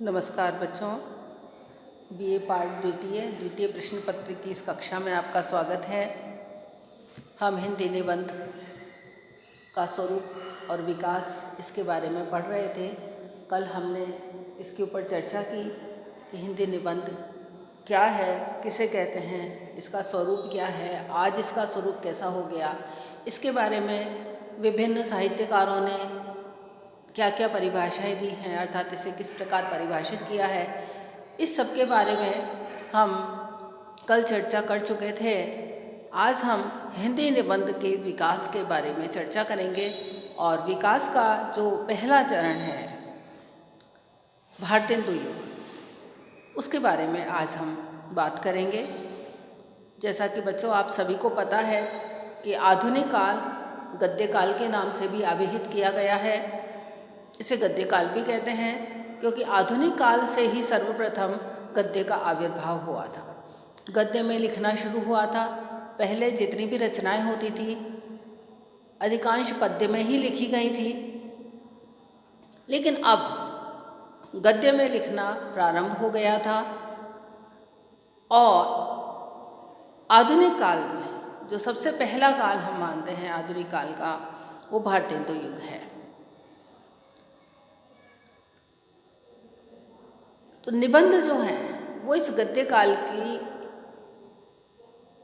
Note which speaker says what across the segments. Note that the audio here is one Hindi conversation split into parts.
Speaker 1: नमस्कार बच्चों, बीए पार्ट द्वितीय प्रश्न पत्र की इस कक्षा में आपका स्वागत है। हम हिंदी निबंध का स्वरूप और विकास इसके बारे में पढ़ रहे थे। कल हमने इसके ऊपर चर्चा की कि हिंदी निबंध क्या है, किसे कहते हैं, इसका स्वरूप क्या है, आज इसका स्वरूप कैसा हो गया, इसके बारे में विभिन्न साहित्यकारों ने क्या क्या परिभाषाएं दी हैं, अर्थात इसे किस प्रकार परिभाषित किया है, इस सब के बारे में हम कल चर्चा कर चुके थे। आज हम हिंदी निबंध के विकास के बारे में चर्चा करेंगे और विकास का जो पहला चरण है भारतेंदु युग, उसके बारे में आज हम बात करेंगे। जैसा कि बच्चों आप सभी को पता है कि आधुनिक काल गद्य काल के नाम से भी अभिहित किया गया है। इसे गद्य काल भी कहते हैं क्योंकि आधुनिक काल से ही सर्वप्रथम गद्य का आविर्भाव हुआ था। गद्य में लिखना शुरू हुआ था। पहले जितनी भी रचनाएं होती थी अधिकांश पद्य में ही लिखी गई थी, लेकिन अब गद्य में लिखना प्रारंभ हो गया था और आधुनिक काल में जो सबसे पहला काल हम मानते हैं आधुनिक काल का, वो भारतेंदु युग है। तो निबंध जो है वो इस गद्य काल की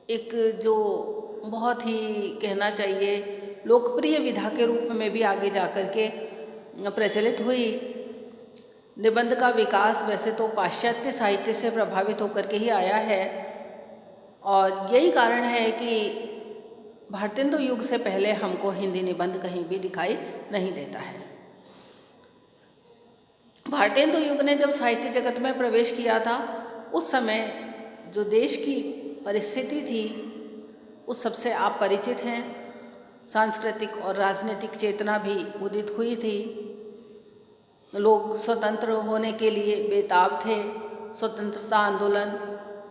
Speaker 1: एक जो बहुत ही कहना चाहिए लोकप्रिय विधा के रूप में भी आगे जाकर के प्रचलित हुई। निबंध का विकास वैसे तो पाश्चात्य साहित्य से प्रभावित होकर के ही आया है और यही कारण है कि भारतेंदु युग से पहले हमको हिंदी निबंध कहीं भी दिखाई नहीं देता है। भारतेंदु युग ने जब साहित्य जगत में प्रवेश किया था, उस समय जो देश की परिस्थिति थी उस सबसे आप परिचित हैं। सांस्कृतिक और राजनीतिक चेतना भी उदित हुई थी। लोग स्वतंत्र होने के लिए बेताब थे। स्वतंत्रता आंदोलन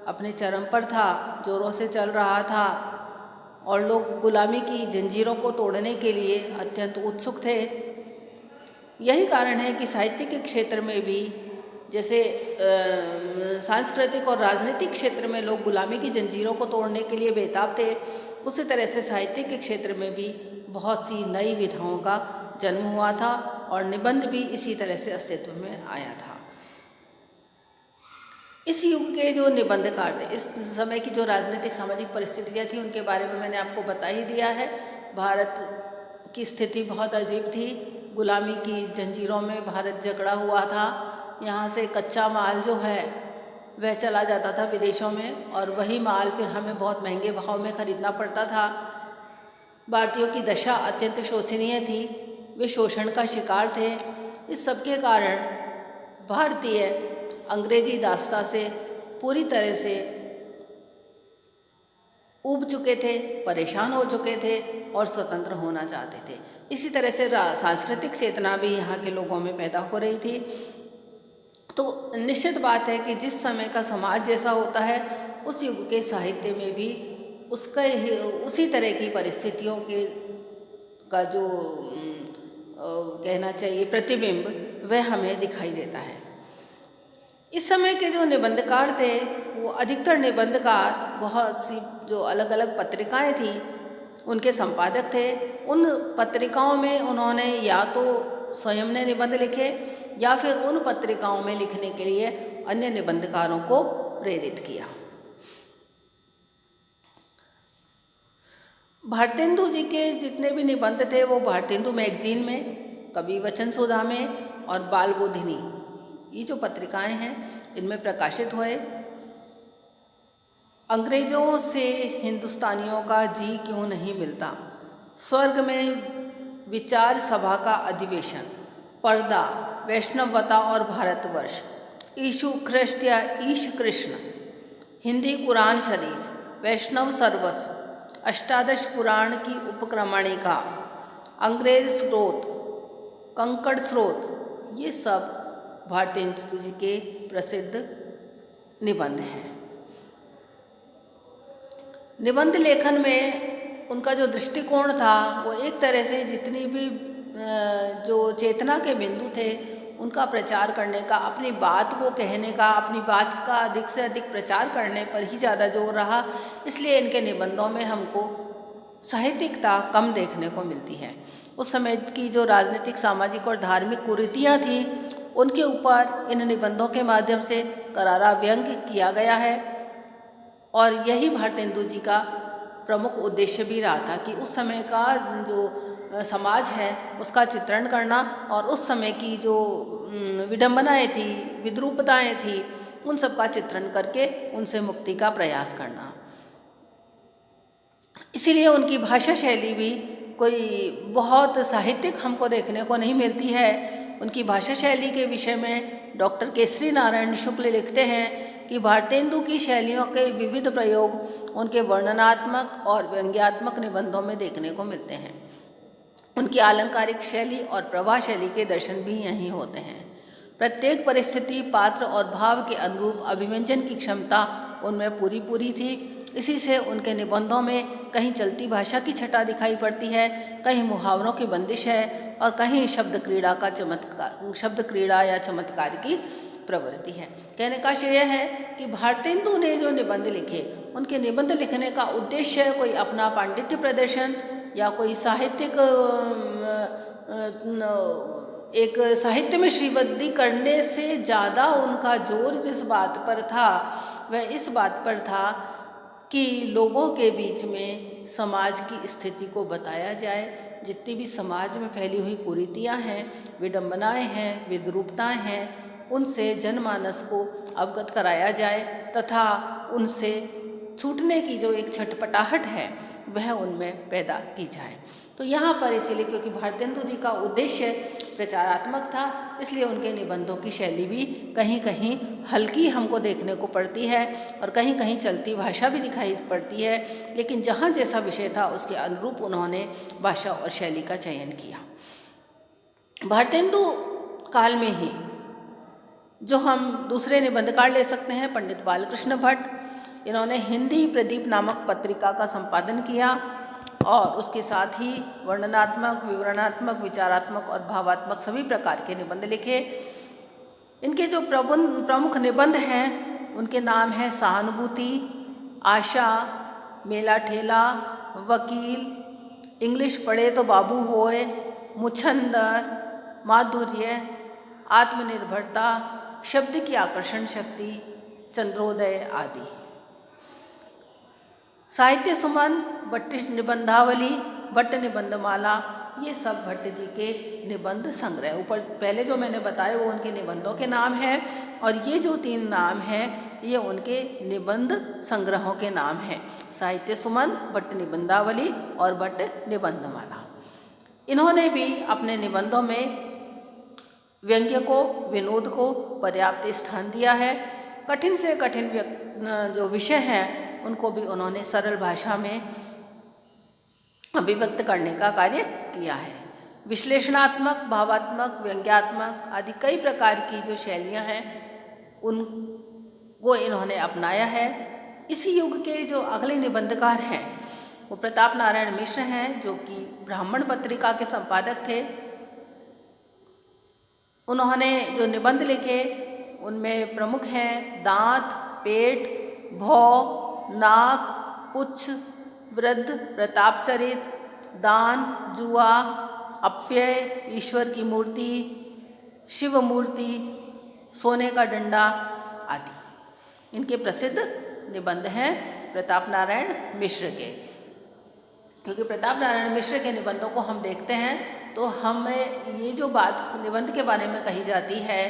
Speaker 1: अपने चरम पर था, जोरों से चल रहा था और लोग गुलामी की जंजीरों को तोड़ने के लिए अत्यंत उत्सुक थे। यही कारण है कि साहित्य के क्षेत्र में भी जैसे सांस्कृतिक और राजनीतिक क्षेत्र में लोग गुलामी की जंजीरों को तोड़ने के लिए बेताब थे, उसी तरह से साहित्य के क्षेत्र में भी बहुत सी नई विधाओं का जन्म हुआ था और निबंध भी इसी तरह से अस्तित्व में आया था। इस युग के जो निबंधकार थे, इस समय की जो राजनीतिक सामाजिक परिस्थितियाँ थी उनके बारे में मैंने आपको बता ही दिया है। भारत की स्थिति बहुत अजीब थी। गुलामी की जंजीरों में भारत जकड़ा हुआ था। यहाँ से कच्चा माल जो है वह चला जाता था विदेशों में और वही माल फिर हमें बहुत महंगे भाव में खरीदना पड़ता था। भारतीयों की दशा अत्यंत शोचनीय थी। वे शोषण का शिकार थे। इस सब के कारण भारतीय अंग्रेजी दास्ता से पूरी तरह से ऊब चुके थे, परेशान हो चुके थे और स्वतंत्र होना चाहते थे। इसी तरह से सांस्कृतिक चेतना भी यहाँ के लोगों में पैदा हो रही थी। तो निश्चित बात है कि जिस समय का समाज जैसा होता है उस युग के साहित्य में भी उसी तरह की परिस्थितियों के का जो कहना चाहिए प्रतिबिंब वह हमें दिखाई देता है। इस समय के जो निबंधकार थे वो अधिकतर निबंधकार बहुत सी जो अलग अलग पत्रिकाएं थी उनके संपादक थे। उन पत्रिकाओं में उन्होंने या तो स्वयं ने निबंध लिखे या फिर उन पत्रिकाओं में लिखने के लिए अन्य निबंधकारों को प्रेरित किया। भारतेंदु जी के जितने भी निबंध थे वो भारतेंदु मैगजीन में, कवि वचन सुधा में और बालबोधिनी, ये जो पत्रिकाएं हैं इनमें प्रकाशित हुए। अंग्रेजों से हिंदुस्तानियों का जी क्यों नहीं मिलता, स्वर्ग में विचार सभा का अधिवेशन, पर्दा, वैष्णवता और भारतवर्ष, ईशु ख्रिस्ट या ईश कृष्ण, हिंदी कुरान शरीफ, वैष्णव सर्वस्व, अष्टादश पुराण की उपक्रमणिका, अंग्रेज स्रोत, कंकड़ स्रोत, ये सब भारतेंदु जी के प्रसिद्ध निबंध हैं। निबंध लेखन में उनका जो दृष्टिकोण था वो एक तरह से जितनी भी जो चेतना के बिंदु थे उनका प्रचार करने का, अपनी बात को कहने का, अपनी बात का अधिक से अधिक प्रचार करने पर ही ज़्यादा जोर रहा। इसलिए इनके निबंधों में हमको साहित्यिकता कम देखने को मिलती है। उस समय की जो राजनीतिक, सामाजिक और धार्मिक कुरीतियाँ थीं, उनके ऊपर इन निबंधों के माध्यम से करारा व्यंग्य किया गया है। और यही भारतेंदु जी का प्रमुख उद्देश्य भी रहा था कि उस समय का जो समाज है उसका चित्रण करना और उस समय की जो विडंबनाएँ थी, विद्रूपताएँ थी, उन सब का चित्रण करके उनसे मुक्ति का प्रयास करना। इसीलिए उनकी भाषा शैली भी कोई बहुत साहित्यिक हमको देखने को नहीं मिलती है। उनकी भाषा शैली के विषय में डॉक्टर केसरी नारायण शुक्ल लिखते हैं कि भारतेंदु की शैलियों के विविध प्रयोग उनके वर्णनात्मक और व्यंग्यात्मक निबंधों में देखने को मिलते हैं। उनकी अलंकारिक शैली और प्रवाह शैली के दर्शन भी यहीं होते हैं। प्रत्येक परिस्थिति, पात्र और भाव के अनुरूप अभिव्यंजन की क्षमता उनमें पूरी थी। इसी से उनके निबंधों में कहीं चलती भाषा की छटा दिखाई पड़ती है, कहीं मुहावरों की बंदिश है और कहीं शब्द क्रीड़ा या चमत्कार की प्रवृत्ति है। कहने का श्रेय है कि भारतेंदु ने जो निबंध लिखे, उनके निबंध लिखने का उद्देश्य कोई अपना पांडित्य प्रदर्शन या कोई साहित्यिक एक साहित्य में श्रीवृद्धि करने से ज़्यादा उनका जोर जिस बात पर था वह इस बात पर था कि लोगों के बीच में समाज की स्थिति को बताया जाए। जितनी भी समाज में फैली हुई कुरीतियाँ हैं, विडंबनाएँ हैं, विद्रूपताएँ हैं, उनसे जनमानस को अवगत कराया जाए तथा उनसे छूटने की जो एक छटपटाहट है वह उनमें पैदा की जाए। तो यहाँ पर इसीलिए क्योंकि भारतेंदु जी का उद्देश्य प्रचारात्मक था, इसलिए उनके निबंधों की शैली भी कहीं कहीं हल्की हमको देखने को पड़ती है और कहीं कहीं चलती भाषा भी दिखाई पड़ती है। लेकिन जहाँ जैसा विषय था उसके अनुरूप उन्होंने भाषा और शैली का चयन किया। भारतेंदु काल में ही जो हम दूसरे निबंधकार ले सकते हैं, पंडित बालकृष्ण भट्ट। इन्होंने हिंदी प्रदीप नामक पत्रिका का संपादन किया और उसके साथ ही वर्णनात्मक, विवरणात्मक, विचारात्मक और भावात्मक सभी प्रकार के निबंध लिखे। इनके जो प्रमुख निबंध हैं उनके नाम हैं सहानुभूति, आशा, मेला ठेला, वकील, इंग्लिश पढ़े तो बाबू होए, मुछंदर, माधुर्य, आत्मनिर्भरता, शब्द की आकर्षण शक्ति, चंद्रोदय आदि। साहित्य सुमन, भट्ट निबंधावली, भट्ट निबंधमाला, ये सब भट्ट जी के निबंध संग्रह। ऊपर पहले जो मैंने बताए वो उनके निबंधों के नाम हैं और ये जो 3 नाम हैं ये उनके निबंध संग्रहों के नाम हैं, साहित्य सुमन, भट्ट निबंधावली और भट्ट निबंधमाला। इन्होंने भी अपने निबंधों में व्यंग्य को, विनोद को पर्याप्त स्थान दिया है। कठिन से कठिन जो विषय हैं उनको भी उन्होंने सरल भाषा में अभिव्यक्त करने का कार्य किया है। विश्लेषणात्मक, भावात्मक, व्यंग्यात्मक आदि कई प्रकार की जो शैलियाँ हैं उनको इन्होंने अपनाया है। इसी युग के जो अगले निबंधकार हैं वो प्रताप नारायण मिश्र हैं, जो कि ब्राह्मण पत्रिका के संपादक थे। उन्होंने जो निबंध लिखे उनमें प्रमुख हैं दांत, पेट, भौ, नाक, पुच्छ, वृद्ध, प्रतापचरित, दान, जुआ, अपव्यय, ईश्वर की मूर्ति, शिव मूर्ति, सोने का डंडा आदि। इनके प्रसिद्ध निबंध हैं प्रताप नारायण मिश्र के। क्योंकि प्रताप नारायण मिश्र के निबंधों को हम देखते हैं तो हमें ये जो बात निबंध के बारे में कही जाती है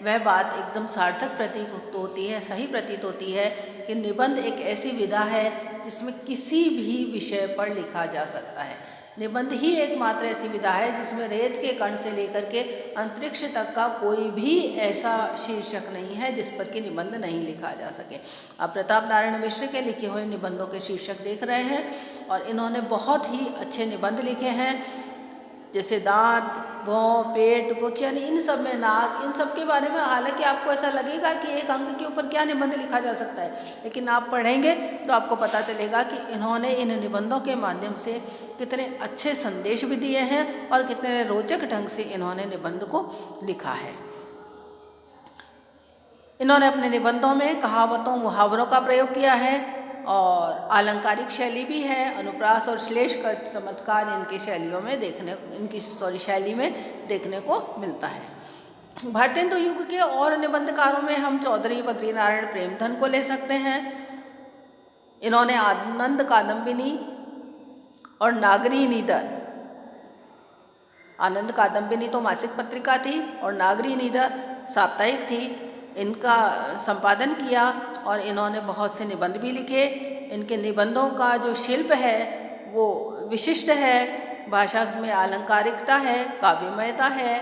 Speaker 1: वह बात एकदम सार्थक प्रतीत होती है, सही प्रतीत होती है कि निबंध एक ऐसी विधा है जिसमें किसी भी विषय पर लिखा जा सकता है। निबंध ही एकमात्र ऐसी विधा है जिसमें रेत के कण से लेकर के अंतरिक्ष तक का कोई भी ऐसा शीर्षक नहीं है जिस पर कि निबंध नहीं लिखा जा सके। आप प्रताप नारायण मिश्र के लिखे हुए निबंधों के शीर्षक देख रहे हैं और इन्होंने बहुत ही अच्छे निबंध लिखे हैं, जैसे दांत, भौं, पेट, पुच्छ, यानी इन सब में नाक, इन सब के बारे में हालांकि आपको ऐसा लगेगा कि एक अंक के ऊपर क्या निबंध लिखा जा सकता है, लेकिन आप पढ़ेंगे तो आपको पता चलेगा कि इन्होंने इन निबंधों के माध्यम से कितने अच्छे संदेश भी दिए हैं और कितने रोचक ढंग से इन्होंने निबंध को लिखा है। इन्होंने अपने निबंधों में कहावतों मुहावरों का प्रयोग किया है और अलंकारिक शैली भी है। अनुप्रास और श्लेष का चमत्कार इनकी शैलियों में शैली में देखने को मिलता है। भारतेंदु युग के और निबंधकारों में हम चौधरी बद्रीनारायण प्रेमधन को ले सकते हैं। इन्होंने आनंद कादम्बिनी और नागरी नीदर, आनंद कादम्बिनी तो मासिक पत्रिका थी और नागरी नीदर साप्ताहिक थी, इनका संपादन किया और इन्होंने बहुत से निबंध भी लिखे। इनके निबंधों का जो शिल्प है वो विशिष्ट है, भाषा में अलंकारिकता है, काव्यमयता है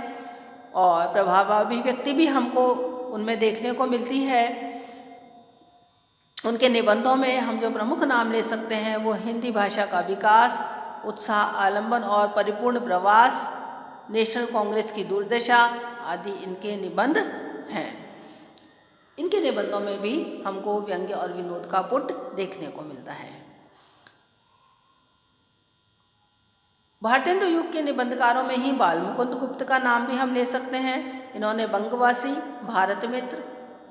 Speaker 1: और प्रभावाभिव्यक्ति भी हमको उनमें देखने को मिलती है। उनके निबंधों में हम जो प्रमुख नाम ले सकते हैं वो हिंदी भाषा का विकास, उत्साह, आलंबन और परिपूर्ण प्रवास, नेशनल कांग्रेस की दुर्दशा आदि इनके निबंध हैं। इनके निबंधों में भी हमको व्यंग्य और विनोद का पुट देखने को मिलता है। भारतेंदु युग के निबंधकारों में ही बालमुकुंद गुप्त का नाम भी हम ले सकते हैं। इन्होंने बंगवासी, भारत मित्र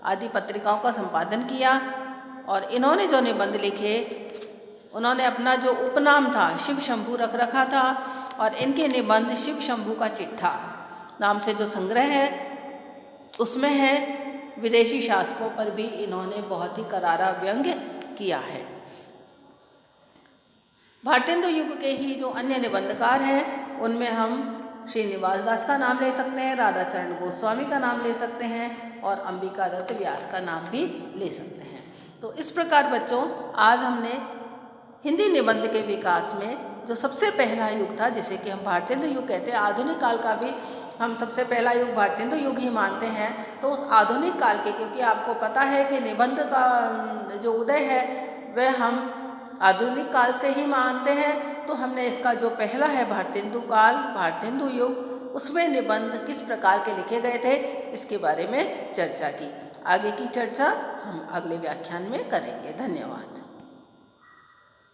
Speaker 1: आदि पत्रिकाओं का संपादन किया और इन्होंने जो निबंध लिखे उन्होंने अपना जो उपनाम था शिव शंभू रख रखा था और इनके निबंध शिव शंभू का चिट्ठा नाम से जो संग्रह है उसमें है। विदेशी शासकों पर भी इन्होंने बहुत ही करारा व्यंग्य किया है। भारतेंदु युग के ही जो अन्य निबंधकार हैं उनमें हम श्रीनिवास दास का नाम ले सकते हैं, राधाचरण गोस्वामी का नाम ले सकते हैं और अंबिका दत्त व्यास का नाम भी ले सकते हैं। तो इस प्रकार बच्चों आज हमने हिंदी निबंध के विकास में जो सबसे पहला युग था जिसे कि हम भारतेंदु युग कहते हैं, आधुनिक काल का भी हम सबसे पहला युग भारतेंदु युग ही मानते हैं। तो उस आधुनिक काल के, क्योंकि आपको पता है कि निबंध का जो उदय है वह हम आधुनिक काल से ही मानते हैं, तो हमने इसका जो पहला है भारतेंदु काल, भारतेंदु युग, उसमें निबंध किस प्रकार के लिखे गए थे इसके बारे में चर्चा की। आगे की चर्चा हम अगले व्याख्यान में करेंगे। धन्यवाद।